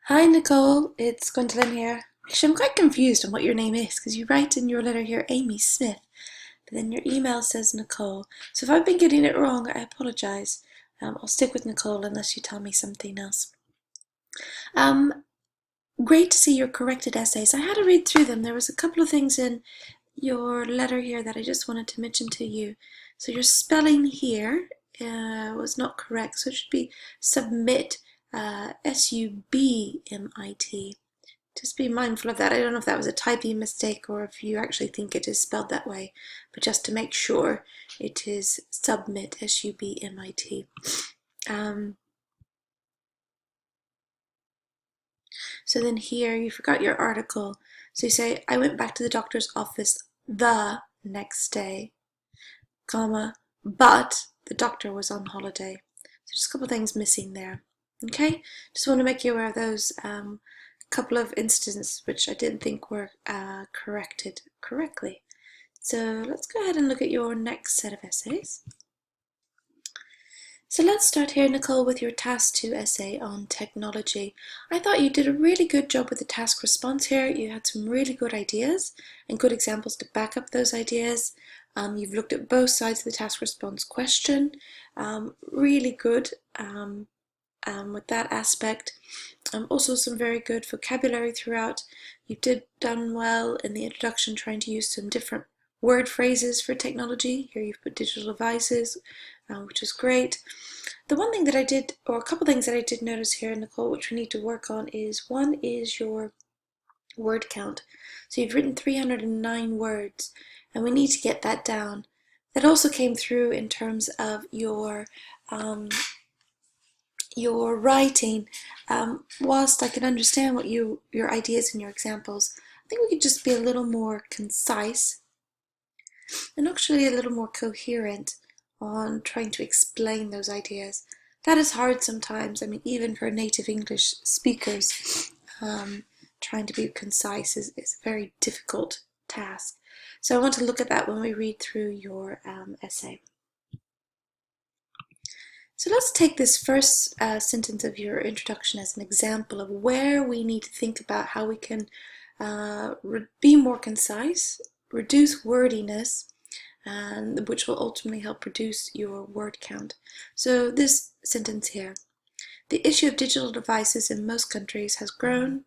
Hi Nicole, it's Gwendolyn here. Actually, I'm quite confused on what your name is because you write in your letter here Amy Smith, but then your email says Nicole. So if I've been getting it wrong, I apologise. I'll stick with Nicole unless you tell me something else. Um, Great to see your corrected essays. I had to read through them. There was a couple of things in your letter here that I just wanted to mention to you. So your spelling here was not correct, so it should be submit, S-U-B-M-I-T. Just be mindful of that. I don't know if that was a typing mistake or if you actually think it is spelled that way, but just to make sure it is submit, S-U-B-M-I-T. So then here you forgot your article. So you say, I went back to the doctor's office the next day, comma, but the doctor was on holiday. So just a couple of things missing there. Okay, just want to make you aware of those couple of instances which I didn't think were corrected correctly. So let's go ahead and look at your next set of essays. So let's start here, Nicole, with your Task 2 essay on technology. I thought you did a really good job with the task response here. You had some really good ideas and good examples to back up those ideas. You've looked at both sides of the task response question. Really good with that aspect. Also some very good vocabulary throughout. You did done well in the introduction trying to use some different word phrases for technology. Here you've put digital devices, which is great. The one thing that I did, or a couple things that I did notice here, Nicole, which we need to work on is, one is your word count. So you've written 309 words, and we need to get that down. That also came through in terms of your writing. Whilst I can understand what your ideas and your examples, I think we could just be a little more concise and actually a little more coherent on trying to explain those ideas. That is hard sometimes. I mean, even for native English speakers, trying to be concise is a very difficult task. So I want to look at that when we read through your essay. So let's take this first sentence of your introduction as an example of where we need to think about how we can be more concise, reduce wordiness, and which will ultimately help reduce your word count. So this sentence here, the issue of digital devices in most countries has grown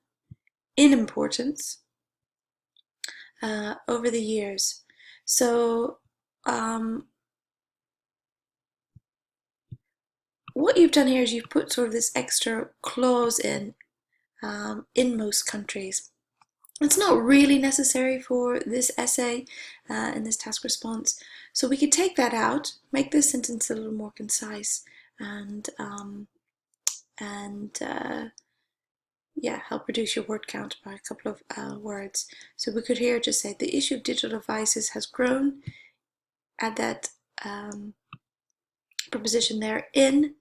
in importance over the years. So what you've done here is you've put sort of this extra clause in most countries. It's not really necessary for this essay and this task response, so we could take that out, make this sentence a little more concise, and yeah, help reduce your word count by a couple of words. So we could here just say the issue of digital devices has grown, add that preposition there, in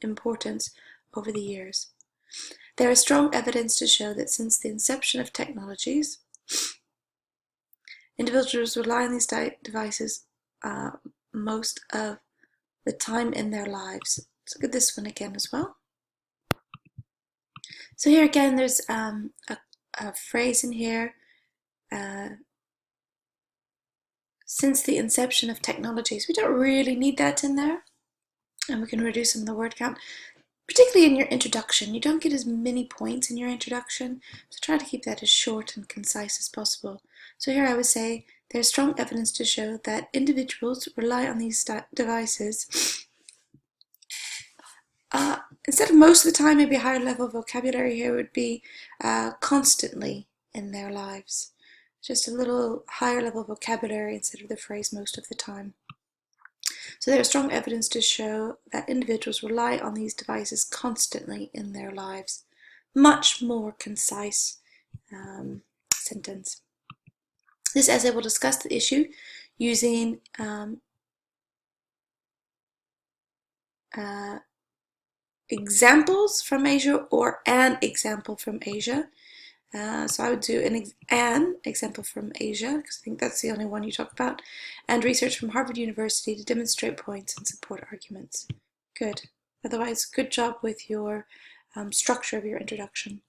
importance over the years. There is strong evidence to show that since the inception of technologies, individuals rely on these devices most of the time in their lives. Let's look at this one again as well. So here again, there's a phrase in here, since the inception of technologies. We don't really need that in there, and we can reduce some of the word count. Particularly in your introduction, you don't get as many points in your introduction, so try to keep that as short and concise as possible. So here I would say, there's strong evidence to show that individuals rely on these devices. Instead of most of the time, maybe a higher level vocabulary here would be constantly in their lives. Just a little higher level vocabulary instead of the phrase most of the time. So there is strong evidence to show that individuals rely on these devices constantly in their lives. Much more concise sentence. This essay will discuss the issue using examples from Asia or an example from Asia. So I would do an example from Asia, because I think that's the only one you talk about, and research from Harvard University to demonstrate points and support arguments. Good. Otherwise, good job with your structure of your introduction.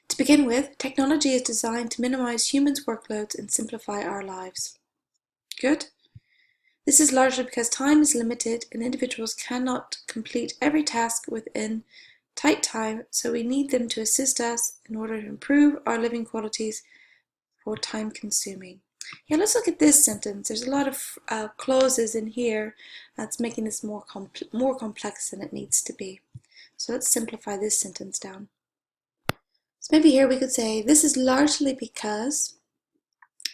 To begin with, technology is designed to minimize humans' workloads and simplify our lives. Good. This is largely because time is limited and individuals cannot complete every task within tight time, so we need them to assist us in order to improve our living qualities for time consuming. Yeah, let's look at this sentence. There's a lot of clauses in here that's making this more complex than it needs to be. So let's simplify this sentence down. So maybe here we could say, this is largely because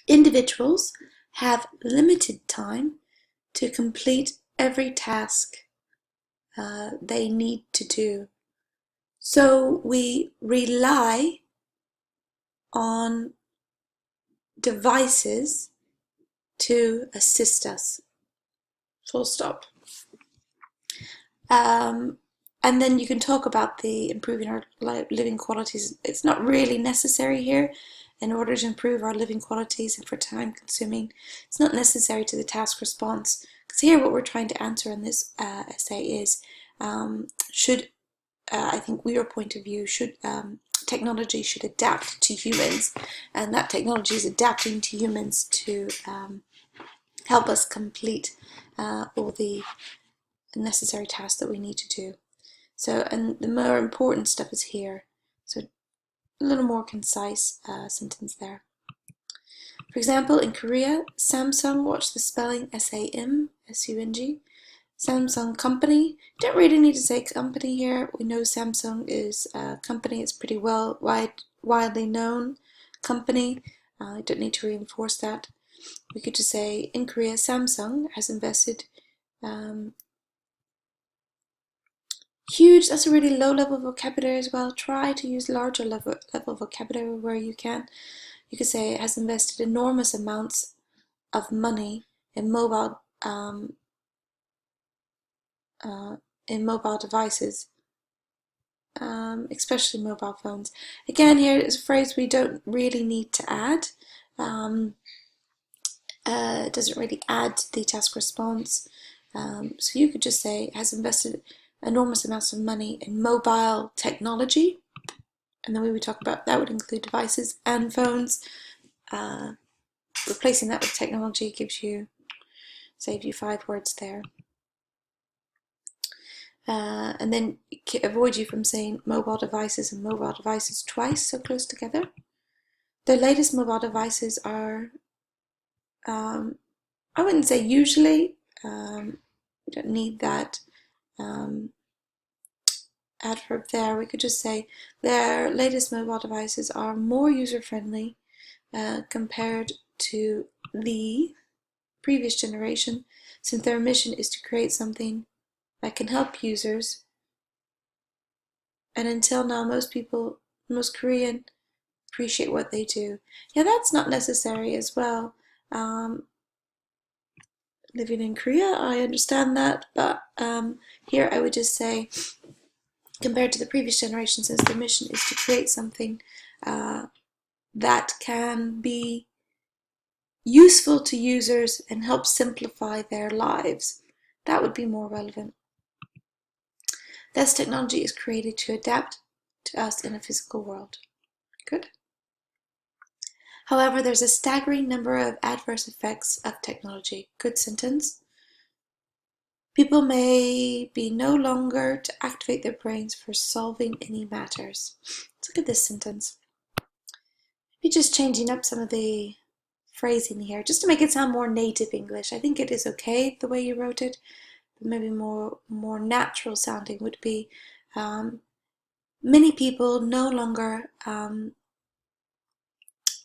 individuals have limited time to complete every task they need to do. So we rely on devices to assist us. Full stop. And then you can talk about the improving our living qualities. It's not really necessary here in order to improve our living qualities and for time consuming. It's not necessary to the task response. Because here what we're trying to answer in this essay is, I think your point of view, technology should adapt to humans, and that technology is adapting to humans to help us complete all the necessary tasks that we need to do. So, and the more important stuff is here. So a little more concise sentence there. For example, in Korea, Samsung, watch the spelling S-A-M, S-U-N-G, Samsung company. Don't really need to say company here. We know Samsung is a company. It's pretty widely known company. I don't need to reinforce that. We could just say, in Korea, Samsung has invested huge. That's a really low level vocabulary as well. Try to use larger level vocabulary where you can. You could say it has invested enormous amounts of money in mobile devices, especially mobile phones. Again, here is a phrase we don't really need to add. It doesn't really add to the task response. So you could just say it has invested enormous amounts of money in mobile technology, and then we would talk about that would include devices and phones. Replacing that with technology saves you 5 words there. And then avoid you from saying mobile devices and mobile devices twice so close together. The latest mobile devices are, I wouldn't say usually, we don't need that adverb there. We could just say their latest mobile devices are more user-friendly compared to the previous generation, since their mission is to create something that can help users. And until now, most Korean appreciate what they do. Yeah, that's not necessary as well. Living in Korea, I understand that, but here I would just say, compared to the previous generation, since the mission is to create something that can be useful to users and help simplify their lives. That would be more relevant. Thus, technology is created to adapt to us in a physical world. Good. However, there's a staggering number of adverse effects of technology. Good sentence. People may be no longer to activate their brains for solving any matters. Let's look at this sentence. Maybe just changing up some of the phrasing here, just to make it sound more native English. I think it is okay the way you wrote it, but maybe more natural sounding would be, many people no longer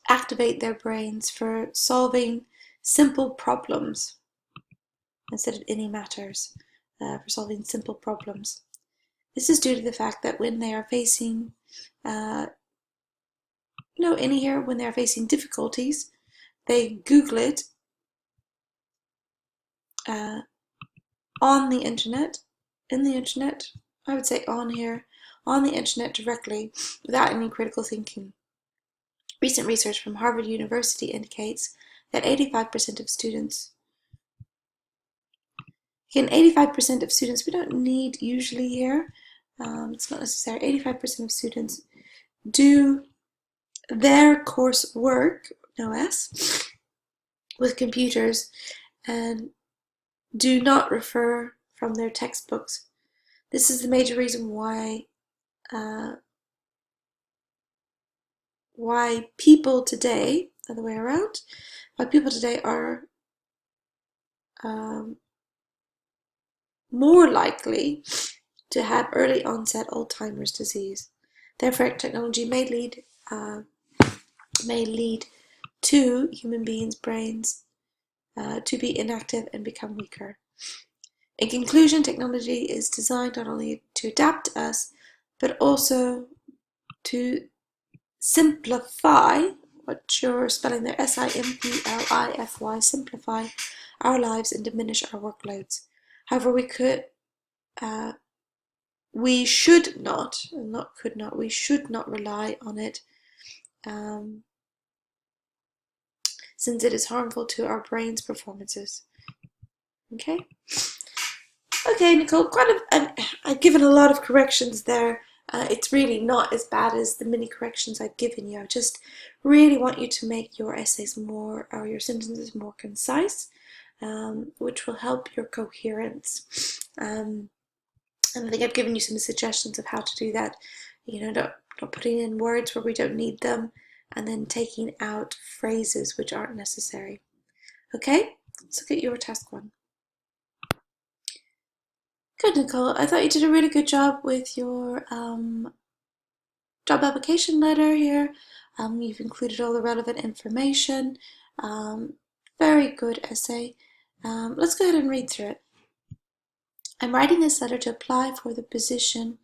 activate their brains for solving simple problems instead of any matters, for solving simple problems. This is due to the fact that when they are facing, when they are facing difficulties, they Google it on the internet, I would say on here, on the internet directly, without any critical thinking. Recent research from Harvard University indicates that 85% of students, again, 85% of students, we don't need usually here, It's not necessary. 85% of students do their coursework, no S, with computers and do not refer from their textbooks. This is the major reason why people today, other way around, why people today are more likely to have early onset Alzheimer's disease. Therefore, technology may lead to human beings' brains to be inactive and become weaker. In conclusion, technology is designed not only to adapt to us, but also to simplify, what you're spelling there, simplify, simplify our lives and diminish our workloads. However, we should not, and not could not, we should not rely on it since it is harmful to our brain's performances. Okay? Okay, Nicole, I've given a lot of corrections there. It's really not as bad as the mini corrections I've given you. I just really want you to make your essays more, or your sentences more concise, which will help your coherence. And I think I've given you some suggestions of how to do that. Not putting in words where we don't need them, and then taking out phrases which aren't necessary. Okay, let's look at your task 1. Good, Nicole. I thought you did a really good job with your job application letter here. You've included all the relevant information. Very good essay. Let's go ahead and read through it. I'm writing this letter to apply for the position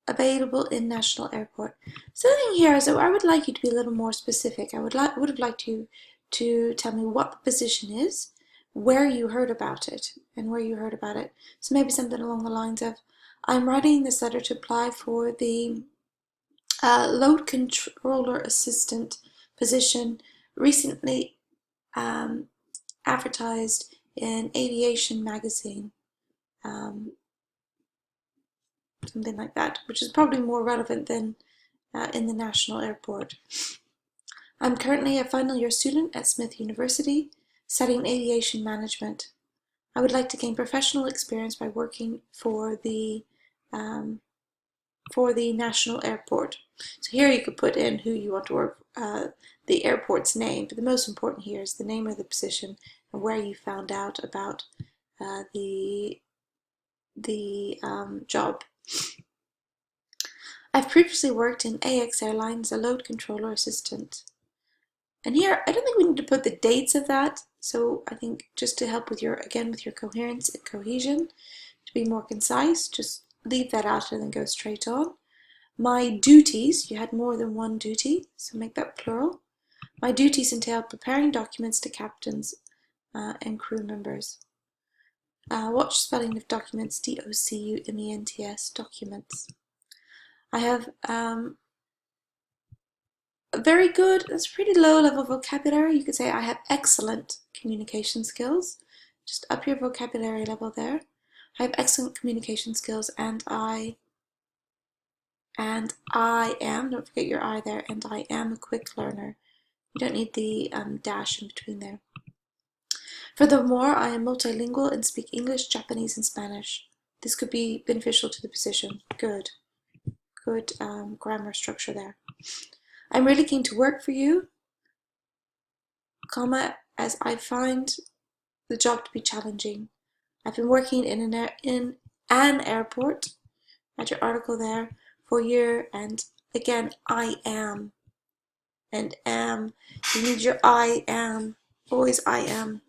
available in National Airport. So the thing here is that I would like you to be a little more specific. I would have liked you to tell me what the position is, where you heard about it, and where you heard about it. So maybe something along the lines of, I'm writing this letter to apply for the load controller assistant position recently advertised in Aviation magazine. Something like that, which is probably more relevant than in the National Airport. I'm currently a final year student at Smith University, studying aviation management. I would like to gain professional experience by working for the National Airport. So here you could put in who you want to work, the airport's name, but the most important here is the name of the position and where you found out about the job. I've previously worked in AX Airlines as a load controller assistant. And here, I don't think we need to put the dates of that. So I think just to help with your coherence and cohesion, to be more concise, just leave that out and then go straight on. My duties, you had more than one duty, so make that plural. My duties entail preparing documents to captains and crew members. Watch spelling of documents, documents, documents. I have very good, that's pretty low level vocabulary. You could say I have excellent communication skills. Just up your vocabulary level there. I have excellent communication skills and I am, don't forget your I there, and I am a quick learner. You don't need the dash in between there. Furthermore, I am multilingual and speak English, Japanese, and Spanish. This could be beneficial to the position. Good grammar structure there. I'm really keen to work for you, comma, as I find the job to be challenging. I've been working in an airport, at your article there, for a year, and again, I am, and am. You need your I am, always I am,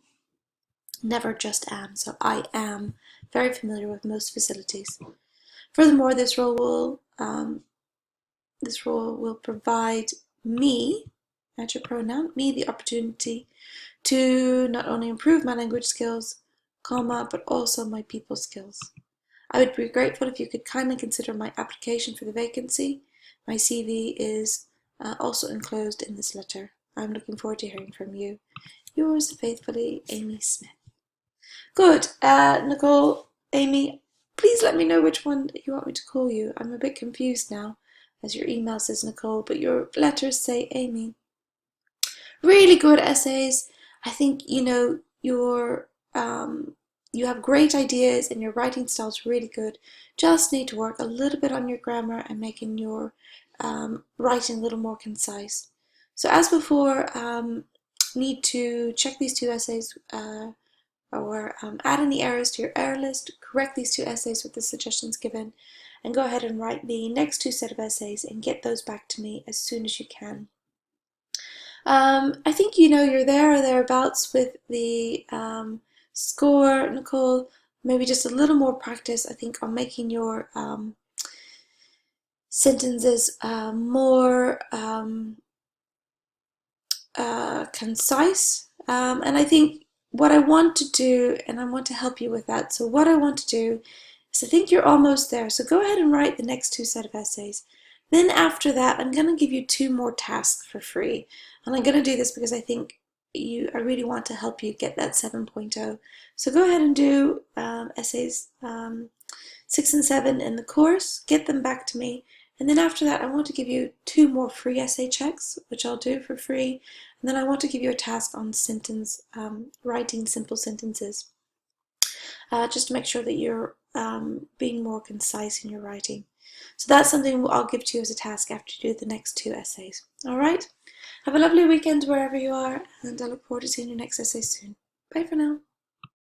never just am. So I am very familiar with most facilities. Furthermore, this role will provide me, at your pronoun, me the opportunity to not only improve my language skills, comma, but also my people skills. I would be grateful if you could kindly consider my application for the vacancy. My CV is also enclosed in this letter. I'm looking forward to hearing from you. Yours faithfully, Amy Smith. Good, Nicole, Amy, please let me know which one you want me to call you. I'm a bit confused now, as your email says Nicole, but your letters say Amy. Really good essays. I think, you have great ideas and your writing style is really good. Just need to work a little bit on your grammar and making your writing a little more concise. So as before, need to check these two essays or add any errors to your error list, correct these two essays with the suggestions given, and go ahead and write the next two set of essays and get those back to me as soon as you can. I think you're there or thereabouts with the score, Nicole. Maybe just a little more practice, I think, on making your sentences more concise. And I think what I want to do, and I want to help you with that, so what I want to do is I think you're almost there. So go ahead and write the next two set of essays. Then after that, I'm going to give you two more tasks for free. And I'm going to do this because I think I really want to help you get that 7.0. So go ahead and do essays 6 and 7 in the course, get them back to me. And then after that, I want to give you two more free essay checks, which I'll do for free. And then I want to give you a task on sentence writing simple sentences, just to make sure that you're being more concise in your writing. So that's something I'll give to you as a task after you do the next two essays. All right? Have a lovely weekend wherever you are, and I look forward to seeing your next essay soon. Bye for now.